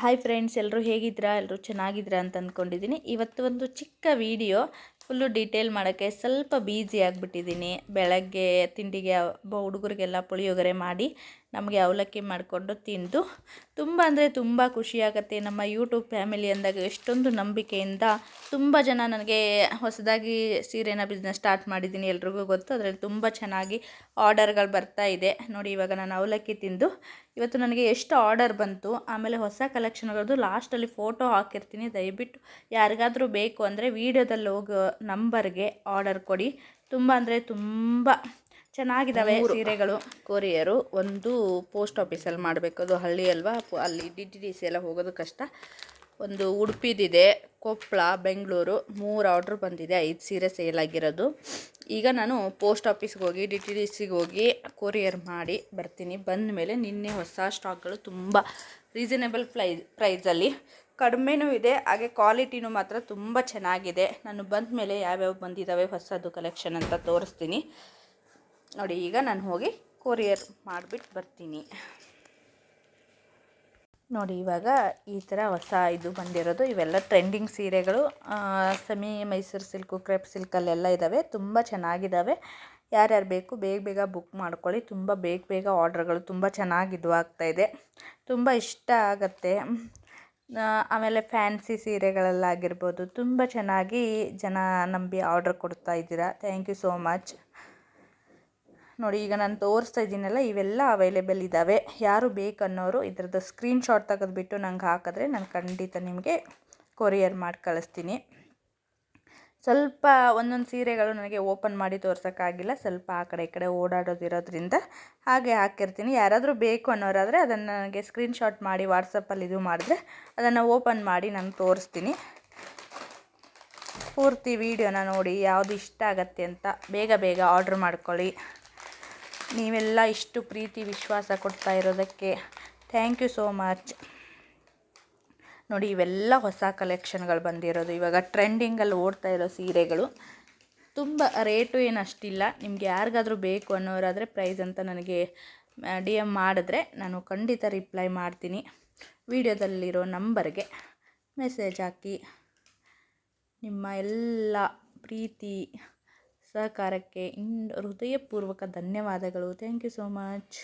Hi friends, ಎಲ್ಲರೂ ಹೇಗಿದ್ದೀರಾ? ಎಲ್ಲರೂ ಚೆನ್ನಾಗಿದ್ದೀರಾ ಅಂತ ಅಂದ್ಕೊಂಡಿದ್ದೀನಿ. ಇವತ್ತು ಒಂದು ಚಿಕ್ಕ ವಿಡಿಯೋ ಫುಲ್ಲು ಡೀಟೇಲ್ ಮಾಡೋಕ್ಕೆ ಸ್ವಲ್ಪ ಬ್ಯುಸಿ ಆಗಿಬಿಟ್ಟಿದ್ದೀನಿ. ಬೆಳಗ್ಗೆ ತಿಂಡಿಗೆ ಹುಡುಗರಿಗೆಲ್ಲ ಪುಳಿಯೋಗರೆ ಮಾಡಿ ನಮಗೆ ಅವಲಕ್ಕಿ ಮಾಡಿಕೊಂಡು ತಿಂದು ತುಂಬ ಅಂದರೆ ತುಂಬ ಖುಷಿಯಾಗತ್ತೆ. ನಮ್ಮ ಯೂಟ್ಯೂಬ್ ಫ್ಯಾಮಿಲಿ ಅಂದಾಗ ಎಷ್ಟೊಂದು ನಂಬಿಕೆಯಿಂದ ತುಂಬ ಜನ ನನಗೆ ಹೊಸದಾಗಿ ಸೀರೆನ ಬಿಸ್ನೆಸ್ ಸ್ಟಾರ್ಟ್ ಮಾಡಿದ್ದೀನಿ, ಎಲ್ರಿಗೂ ಗೊತ್ತು. ಅದರಲ್ಲಿ ತುಂಬ ಚೆನ್ನಾಗಿ ಆರ್ಡರ್ಗಳು ಬರ್ತಾ ಇದೆ ನೋಡಿ. ಇವಾಗ ನಾನು ಅವಲಕ್ಕಿ ತಿಂದು ಇವತ್ತು ನನಗೆ ಎಷ್ಟು ಆರ್ಡರ್ ಬಂತು, ಆಮೇಲೆ ಹೊಸ ಕಲೆಕ್ಷನ್ಗಳದ್ದು ಲಾಸ್ಟಲ್ಲಿ ಫೋಟೋ ಹಾಕಿರ್ತೀನಿ. ದಯವಿಟ್ಟು ಯಾರಿಗಾದರೂ ಬೇಕು ಅಂದರೆ ವೀಡಿಯೋದಲ್ಲಿ ಹೋಗೋ ನಂಬರ್ಗೆ ಆರ್ಡರ್ ಕೊಡಿ. ತುಂಬ ಅಂದರೆ ತುಂಬ ಚೆನ್ನಾಗಿದ್ದಾವೆ ಸೀರೆಗಳು. ಕೊರಿಯರು ಒಂದು ಪೋಸ್ಟ್ ಆಫೀಸಲ್ಲಿ ಮಾಡಬೇಕು, ಅದು ಹಳ್ಳಿ ಅಲ್ವಾ, ಅಲ್ಲಿ DTDC ಎಲ್ಲ ಹೋಗೋದು ಕಷ್ಟ. ಒಂದು ಉಡುಪಿದಿದೆ, ಕೊಪ್ಪಳ, ಬೆಂಗಳೂರು 3 ಆರ್ಡ್ರ್ ಬಂದಿದೆ. 5 ಸೀರೆ ಸೇಲ್ ಆಗಿರೋದು. ಈಗ ನಾನು ಪೋಸ್ಟ್ ಆಫೀಸ್ಗೆ ಹೋಗಿ DTDCಗೆ ಹೋಗಿ ಕೊರಿಯರ್ ಮಾಡಿ ಬರ್ತೀನಿ. ಬಂದ ಮೇಲೆ ನಿನ್ನೆ ಹೊಸ ಸ್ಟಾಕ್ಗಳು ತುಂಬ ರೀಸನೇಬಲ್ ಪ್ರೈಸಲ್ಲಿ ಕಡಿಮೆನೂ ಇದೆ, ಹಾಗೆ ಕ್ವಾಲಿಟಿನೂ ಮಾತ್ರ ತುಂಬ ಚೆನ್ನಾಗಿದೆ. ನಾನು ಬಂದ ಮೇಲೆ ಯಾವ್ಯಾವ ಬಂದಿದ್ದಾವೆ ಹೊಸದು ಕಲೆಕ್ಷನ್ ಅಂತ ತೋರಿಸ್ತೀನಿ ನೋಡಿ. ಈಗ ನಾನು ಹೋಗಿ ಕೊರಿಯರ್ ಮಾಡಿಬಿಟ್ಟು ಬರ್ತೀನಿ ನೋಡಿ. ಇವಾಗ ಈ ಥರ ಹೊಸ ಇದು ಬಂದಿರೋದು, ಇವೆಲ್ಲ ಟ್ರೆಂಡಿಂಗ್ ಸೀರೆಗಳು. ಸೆಮಿ ಮೈಸೂರು ಸಿಲ್ಕು, ಕ್ರೇಪ್ ಸಿಲ್ಕಲ್ಲೆಲ್ಲ ಇದ್ದಾವೆ, ತುಂಬ ಚೆನ್ನಾಗಿದ್ದಾವೆ. ಯಾರ್ಯಾರು ಬೇಕು ಬೇಗ ಬೇಗ ಬುಕ್ ಮಾಡ್ಕೊಳ್ಳಿ. ತುಂಬ ಬೇಗ ಆರ್ಡ್ರ್ಗಳು ತುಂಬ ಚೆನ್ನಾಗಿ ಆಗ್ತಾಯಿದೆ, ತುಂಬ ಇಷ್ಟ ಆಗುತ್ತೆ. ಆಮೇಲೆ ಫ್ಯಾನ್ಸಿ ಸೀರೆಗಳಲ್ಲಾಗಿರ್ಬೋದು ತುಂಬ ಚೆನ್ನಾಗಿ ಜನ ನಂಬಿ ಆರ್ಡ್ರ್ ಕೊಡ್ತಾ ಇದ್ದೀರಾ. ಥ್ಯಾಂಕ್ ಯು ಸೋ ಮಚ್ ನೋಡಿ. ಈಗ ನಾನು ತೋರಿಸ್ತಾ ಇದ್ದೀನಲ್ಲ, ಇವೆಲ್ಲ ಅವೈಲೇಬಲ್ ಇದ್ದಾವೆ. ಯಾರು ಬೇಕನ್ನೋರು ಇದ್ರದ್ದು ಸ್ಕ್ರೀನ್ಶಾಟ್ ತೆಗೆದುಬಿಟ್ಟು ನಂಗೆ ಹಾಕಿದ್ರೆ ನಾನು ಖಂಡಿತ ನಿಮಗೆ ಕೊರಿಯರ್ ಮಾಡಿ ಕಳಿಸ್ತೀನಿ. ಸ್ವಲ್ಪ ಒಂದೊಂದು ಸೀರೆಗಳು ನನಗೆ ಓಪನ್ ಮಾಡಿ ತೋರ್ಸೋಕ್ಕಾಗಿಲ್ಲ, ಸ್ವಲ್ಪ ಆ ಕಡೆ ಈ ಕಡೆ ಓಡಾಡೋದಿರೋದ್ರಿಂದ ಹಾಗೆ ಹಾಕಿರ್ತೀನಿ. ಯಾರಾದರೂ ಬೇಕು ಅನ್ನೋರಾದರೆ ಅದನ್ನು ನನಗೆ ಸ್ಕ್ರೀನ್ಶಾಟ್ ಮಾಡಿ ವಾಟ್ಸಪ್ಪಲ್ಲಿ ಇದು ಮಾಡಿದ್ರೆ ಅದನ್ನು ಓಪನ್ ಮಾಡಿ ನಾನು ತೋರಿಸ್ತೀನಿ. ಪೂರ್ತಿ ವೀಡಿಯೋನ ನೋಡಿ, ಯಾವುದು ಇಷ್ಟ ಆಗತ್ತೆ ಅಂತ ಬೇಗ ಆರ್ಡ್ರ್ ಮಾಡ್ಕೊಳ್ಳಿ. ನೀವೆಲ್ಲ ಇಷ್ಟು ಪ್ರೀತಿ ವಿಶ್ವಾಸ ಕೊಡ್ತಾ ಇರೋದಕ್ಕೆ ಥ್ಯಾಂಕ್ ಯು ಸೋ ಮಚ್ ನೋಡಿ. ಇವೆಲ್ಲ ಹೊಸ ಕಲೆಕ್ಷನ್ಗಳು ಬಂದಿರೋದು, ಇವಾಗ ಟ್ರೆಂಡಿಂಗಲ್ಲಿ ಓಡ್ತಾ ಇರೋ ಸೀರೆಗಳು. ತುಂಬ ರೇಟು ಏನು ಅಷ್ಟಿಲ್ಲ. ನಿಮ್ಗೆ ಯಾರಿಗಾದರೂ ಬೇಕು ಅನ್ನೋರಾದರೆ ಪ್ರೈಸ್ ಅಂತ ನನಗೆ DM ಮಾಡಿದ್ರೆ ನಾನು ಖಂಡಿತ ರಿಪ್ಲೈ ಮಾಡ್ತೀನಿ. ವಿಡಿಯೋದಲ್ಲಿರೋ ನಂಬರ್ಗೆ ಮೆಸೇಜ್ ಹಾಕಿ. ನಿಮ್ಮ ಎಲ್ಲ ಪ್ರೀತಿ ಸಹಕಾರಕ್ಕೆ ಹೃದಯಪೂರ್ವಕ ಧನ್ಯವಾದಗಳು. Thank you so much.